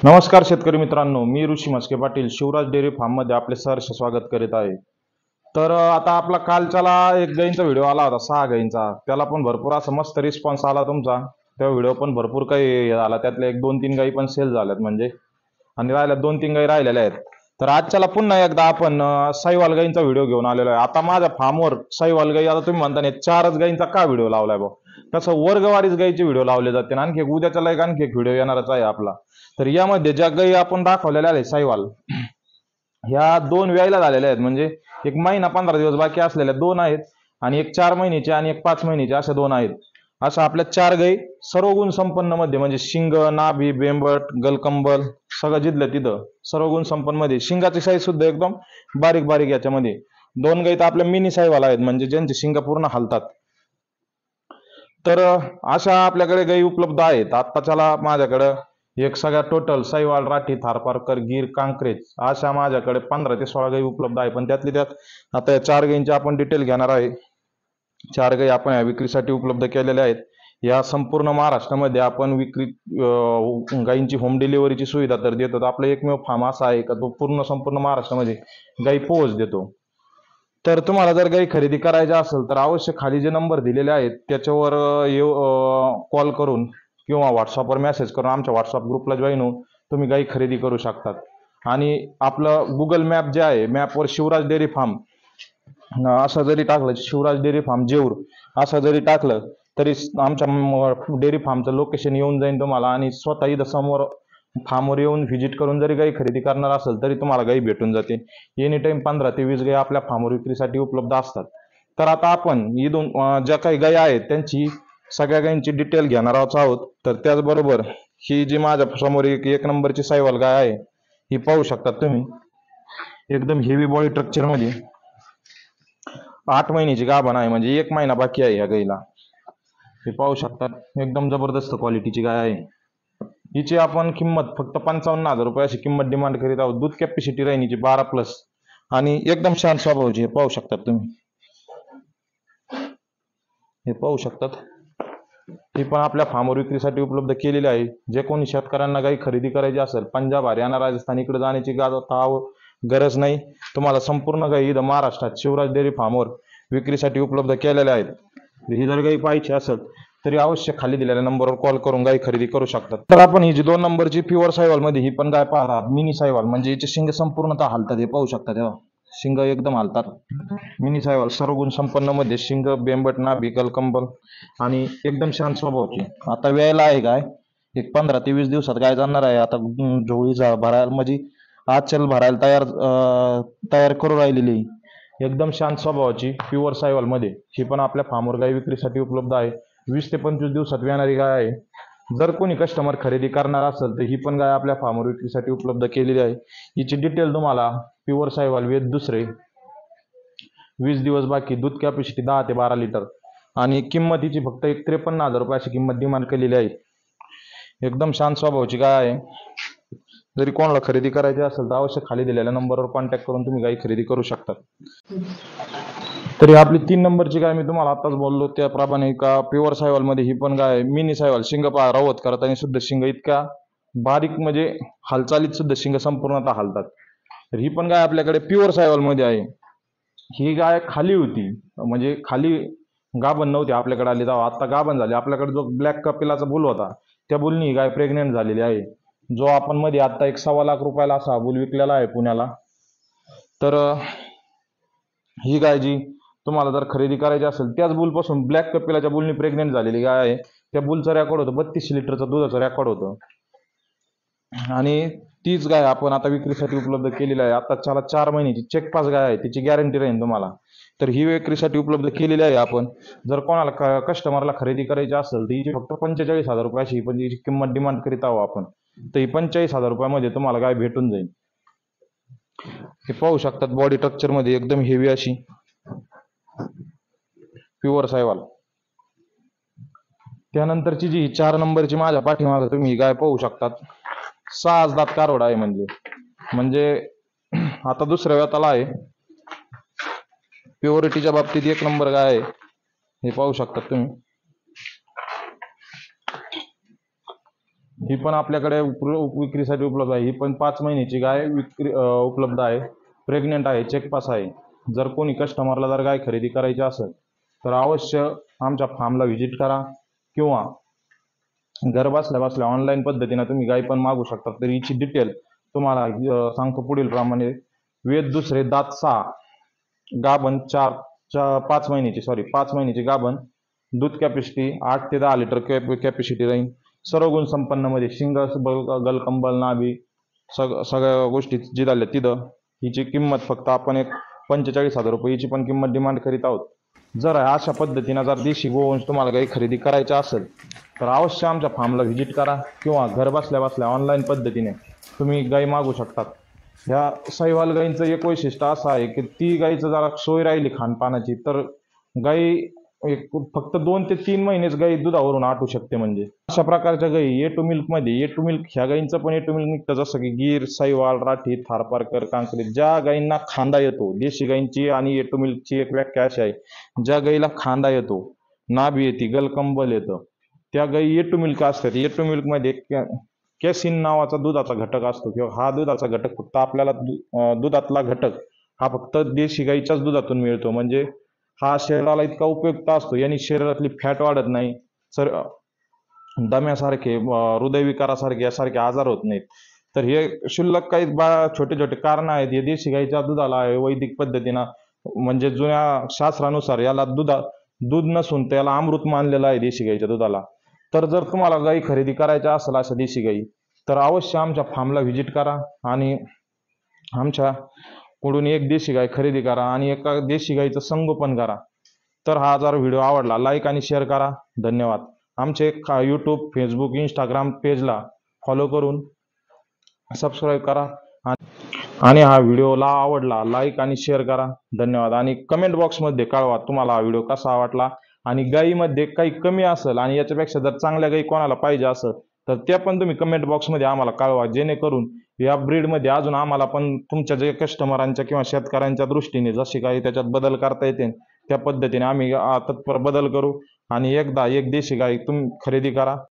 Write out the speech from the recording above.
नमस्कार शेतकरी मित्रांनो, मी ऋषी मस्के पाटील शिवराज डेअरी फार्ममध्ये आपले सहर्ष स्वागत करीत आहे. तर आता आपला कालच्याला एक गाईंचा व्हिडिओ आला होता 6 गाईंचा. त्याला पण भरपूर असा मस्त रिस्पॉन्स आला तुमचा. त्या व्हिडिओ पण भरपूर काही हे झाला. त्यातल्या 1-2-3 गाई पण सेल झाल्यात म्हणजे आणि राहिल्या 2-3 गाई राहिलेल्या आहेत. तर आजच्याला पुन्हा एकदा आपण साईवाल गाईंचा व्हिडिओ घेऊन आलेलो आहे. आता माझ्या फार्मवर साईवाल गाई आता तुम्ही म्हणता 4च गाईंचा का व्हिडिओ लावलाय भाऊ? तसं वर्गवारीच गाईचे व्हिडिओ लावले जाते आणि उद्याच्याला आणखी एक व्हिडिओ येणारच आहे आपला. तर यामध्ये ज्या गाई आपण दाखवलेल्या आहेत साईवाल ह्या 2 व्यायला झालेल्या आहेत. म्हणजे एक महिना 15 दिवस बाकी असलेल्या 2 आहेत आणि एक 4 महिन्याचे आणि एक 5 महिन्याचे अशा 2 आहेत. अशा आपल्या 4 गाई सर्व गुण संपन्न मध्ये म्हणजे शिंग, नाभी, बेंबट, गलकंबल सगळं जिथलं तिथं सर्व गुण संपन्न मध्ये. शिंगाची साईज सुद्धा एकदम बारीक बारीक याच्यामध्ये. 2 गाई तर आपल्या मिनी साईवाल आहेत म्हणजे ज्यांचे शिंग पूर्ण हलतात. तर अशा आपल्याकडे गाई उपलब्ध आहेत. आत्ताच्याला माझ्याकडे एक सगळ्या टोटल साईवाल, राठी, थारपारकर, गीर, कांक्रेज अशा माझ्याकडे 15 ते 16 गाई उपलब्ध आहे. पण त्यातली त्यात आता या 4 गाईंची आपण डिटेल घेणार आहे. 4 गाई आपण या विक्रीसाठी उपलब्ध केलेल्या आहेत. या संपूर्ण महाराष्ट्रामध्ये आपण गाईंची होम डिलिव्हरीची सुविधा तर देतो. आपलं एकमेव फार्म असा आहे का तो संपूर्ण महाराष्ट्रामध्ये गाई पोहोच देतो. तर तुम्हाला जर काही खरेदी करायच्या असेल तर अवश्य खाली जे नंबर दिलेले आहेत त्याच्यावर कॉल करून किंवा व्हॉट्सअपवर मेसेज करून आमच्या व्हॉट्सअप ग्रुपला जॉईन होऊन तुम्ही गाई खरेदी करू शकतात. आणि आपलं गुगल मॅप जे आहे मॅपवर शिवराज डेअरी फार्म असं जरी टाकलं, शिवराज डेअरी फार्म जेऊर असं जरी टाकलं तरी आमच्या डेअरी फार्मचं लोकेशन येऊन जाईल तुम्हाला. आणि स्वतः इथं समोर फार्मवर येऊन व्हिजिट करून जरी गाई खरेदी करणार असेल तरी तुम्हाला गाई भेटून जाते. एनी टाइम 15 ते 20 गाई आपल्या फार्मवर विक्रीसाठी उपलब्ध असतात. तर आता आपण इथून ज्या काही गाई आहेत त्यांची सगळ्या गायींची डिटेल घेणार आहोत. तर त्याचबरोबर ही जी माझ्या समोर एक नंबरची साईवाल गाय आहे ही पाहू शकतात तुम्ही. एकदम हेवी बॉडी स्ट्रक्चर मध्ये 8 महिन्याची गाभण आहे म्हणजे 1 महिना बाकी आहे या गाईला. हे पाहू शकतात. एकदम जबरदस्त क्वालिटीची गाय आहे. हिची आपण किंमत फक्त 55,000 रुपये अशी किंमत डिमांड करीत आहोत. दूध कॅपॅसिटी राहील हिची 12+ आणि एकदम शांत स्वभावाची. हे पाहू शकतात तुम्ही. हे पाहू शकतात. ही पण आपल्या फार्मवर विक्रीसाठी उपलब्ध केलेली आहे. जे कोणी शेतकऱ्यांना गाई खरेदी करायची असेल पंजाब, हरियाणा, राजस्थान इकडे जाण्याची गरज नाही. तुम्हाला संपूर्ण गाई इथं महाराष्ट्रात शिवराज डेअरी फार्मवर विक्रीसाठी उपलब्ध केलेल्या आहेत. ही जर गाई पाहिजे असेल तरी अवश्य खाली दिलेल्या नंबरवर कॉल करून गाई खरेदी करू शकतात. तर आपण ही जी 2 नंबरची प्युअर साईवाल मध्ये ही पण गाय पाहता मिनी साईवाल म्हणजे याचे शिंग संपूर्णतः हालतात. हे पाहू शकता तेव्हा शिंग एकदम हालतात. मिनी साईवाल सर्व गुण संपन्न मध्ये शिंग, बेंबट, नाभी, गलकंबल आणि एकदम शांत स्वभावाची. आता वेळेला आहे काय एक 15 ते 20 दिवसात गाय जाणार आहे. आता झोळी भरायला म्हणजे आजचल भरायला तयार करू राहिलेली. एकदम शांत स्वभावाची प्युअर साईवाल मध्ये ही पण आपल्या फार्मवर गाय विक्रीसाठी उपलब्ध आहे. 20 ते 25 दिवसात येणारी गाय आहे. जर कोणी कस्टमर खरेदी करणार असेल तर ही पण गाय आपल्या फार्मवर विक्रीसाठी उपलब्ध केलेली आहे. हिची डिटेल तुम्हाला प्युअर साईवाल वेद दुसरे 20 दिवस बाकी, दूध कॅपॅसिटी 10 ते 12 लिटर आणि किंमत हिची फक्त 53,000 रुपये अशी किंमत डिमांड केलेली आहे. एकदम शांत स्वभावाची गाय आहे. जरी कोणाला खरेदी करायची असेल तर अवश्य खाली दिलेल्या नंबरवर कॉन्टॅक्ट करून तुम्ही गाई खरेदी करू शकता. तरी आपली 3 नंबरची गाय मी तुम्हाला आताच बोललो त्याप्रमाणे का प्युअर साईवाल मध्ये ही पण गाय मिनी साईवाल. शिंग पहा रवत करताना सुद्धा शिंग इतका बारीक म्हणजे हालचालीत सुद्धा शिंग संपूर्णतः हालतात. तर ही पण गाय आपल्याकडे प्युअर साईवाल मध्ये आहे. ही गाय खाली होती म्हणजे खाली गाभण नव्हती आपल्याकडे आली तेव्हा. आता गाभण झाली. आपल्याकडे जो ब्लॅक कपिलाचा बुल होता त्या बुलनी ही गाय प्रेग्नेंट झालेली आहे. जो आपण मध्ये आता 1.25 लाख रुपयाला असा बुल विकलेला आहे पुण्याला. तर ही गाय जी तुम्हाला जर खरेदी करायची असेल त्याच बुलपासून ब्लॅक कपिलाच्या बुलनी प्रेग्नेंट झालेली गाय आहे. त्या बुलचं रेकॉर्ड होतं 32 लिटरचं दुधाचं रेकॉर्ड होतं. आणि तीच गाय आपण आता विक्रीसाठी उपलब्ध केलेली आहे. आता त्याला 4 महिन्याची चेक पास गाय आहे. तिची गॅरंटी राहील तुम्हाला. तर ही विक्रीसाठी उपलब्ध केलेली आहे आपण. जर कोणाला कस्टमरला खरेदी करायची असेल तर हिची फक्त 45,000 रुपये अशी पण हिची किंमत डिमांड करीत आहोत आपण. तर ही 45,000 रुपयामध्ये तुम्हाला गाय भेटून जाईल. हे पाहू शकतात बॉडी स्ट्रक्चर मध्ये एकदम हेवी अशी प्युअर साईवाल. त्यानंतरची जी 4 नंबरची माझ्या पाठीमागे तुम्ही गाय पाहू शकतात. 6 दात कारवड आहे म्हणजे आता दुसऱ्या वेताला आहे. प्युरिटीच्या बाबतीत 1 नंबर गाय आहे. हे पाहू शकतात तुम्ही. ही पण आपल्याकडे विक्रीसाठी उपलब्ध आहे. ही पण 5 महिन्याची गाय उपलब्ध आहे. प्रेग्नेंट आहे, चेक पास आहे. जर कोणी कस्टमरला जर गाय खरेदी करायची असेल तर अवश्य आमच्या फार्मला व्हिजिट करा किंवा घर बसल्या बसल्या ऑनलाईन पद्धतीने तुम्ही गाय पण मागू शकता. तर हिची डिटेल तुम्हाला सांगतो पुढील प्रमाणे. वेद दुसरे, दात 6, गाभण 5 महिन्याची गाभण, दूध कॅपॅसिटी 8 ते 10 लिटर कॅपॅसिटी राहील. सर्व गुण संपन्न मध्ये शिंग, गलकंबल, नाभी सगळ्या गोष्टी जी झाल्या तिथं. हिची किंमत फक्त आपण एक 45,000 रुपये हिची पण किंमत डिमांड करीत आहोत. जर अशा पद्धतीनं जर देशी गोवंश तुम्हाला काही खरेदी करायचा असेल तर अवश्य आमच्या फार्मला व्हिजिट करा किंवा घर बसल्या बसल्या ऑनलाईन पद्धतीने तुम्ही गाय मागू शकतात. ह्या साहिवाल गाईंचं एक वैशिष्ट्य असं आहे की ती गाईचं जरा सोय राहिली खानपानाची तर गाई एक फक्त 2 ते 3 महिनेच गाई दुधावरून आटू शकते. म्हणजे अशा प्रकारच्या गाई ए टू मिल्क ह्या गाईंचं पण ए टू मिल्क निघतं. जसं की गीर, साहिवाल, राठी, थारपारकर, कांकरेज, ज्या गाईंना खांदा येतो. देशी गाईंची आणि ए टू मिल्कची एक व्याख्या अशी आहे, ज्या गाईला खांदा येतो, नाभी येते, गलकंबल येतं, त्या गाई ए टू मिल्क असतात. ए टू मिल्कमध्ये कॅसिन नावाचा दुधाचा घटक असतो किंवा हा दुधाचा घटक फक्त आपल्याला दुधातला घटक हा फक्त देशी गाईच्याच दुधातून मिळतो. म्हणजे हा शरीराला इतका उपयुक्त असतो, यांनी शरीरातली फॅट वाढत नाही, दम्यासारखे, हृदयविकारासारखे यासारखे आजार होत नाहीत. तर हे क्षुल्लक काही छोटे छोटे कारण आहेत. हे देशी गाईच्या दुधाला वैदिक पद्धतीनं म्हणजे जुन्या शास्त्रानुसार याला दूध नसून त्याला अमृत मानलेलं आहे देशी गाईच्या दुधाला. तर जर तुम्हाला गाई खरेदी करायच्या असेल अशा देशी गाई तर अवश्य आमच्या फार्मला व्हिजिट करा आणि आमच्याकडून एक देशी गाय खरेदी करा आणि एका देशी गाईचं संगोपन करा. तर हा जर व्हिडिओ आवडला लाईक आणि शेअर करा. धन्यवाद. आमचे यूट्यूब, फेसबुक, इंस्टाग्राम पेजला फॉलो करून सबस्क्राईब करा आणि हा व्हिडिओला आवडला लाईक आणि शेअर करा. धन्यवाद. आणि कमेंट बॉक्समध्ये कळवा तुम्हाला हा व्हिडिओ कसा वाटला आणि गाईमध्ये काही कमी असेल आणि याच्यापेक्षा जर चांगल्या गाई कोणाला पाहिजे असेल तर त्या पण तुम्ही कमेंट बॉक्समध्ये आम्हाला कळवा, जेणेकरून या ब्रीडमध्ये अजून आम्हाला पण तुमच्या जे कस्टमरांच्या किंवा शेतकऱ्यांच्या दृष्टीने जशी काही त्याच्यात बदल करता येते त्या पद्धतीने आम्ही तत्पर बदल करू आणि एकदा एक देशी गाई तुम्ही खरेदी करा.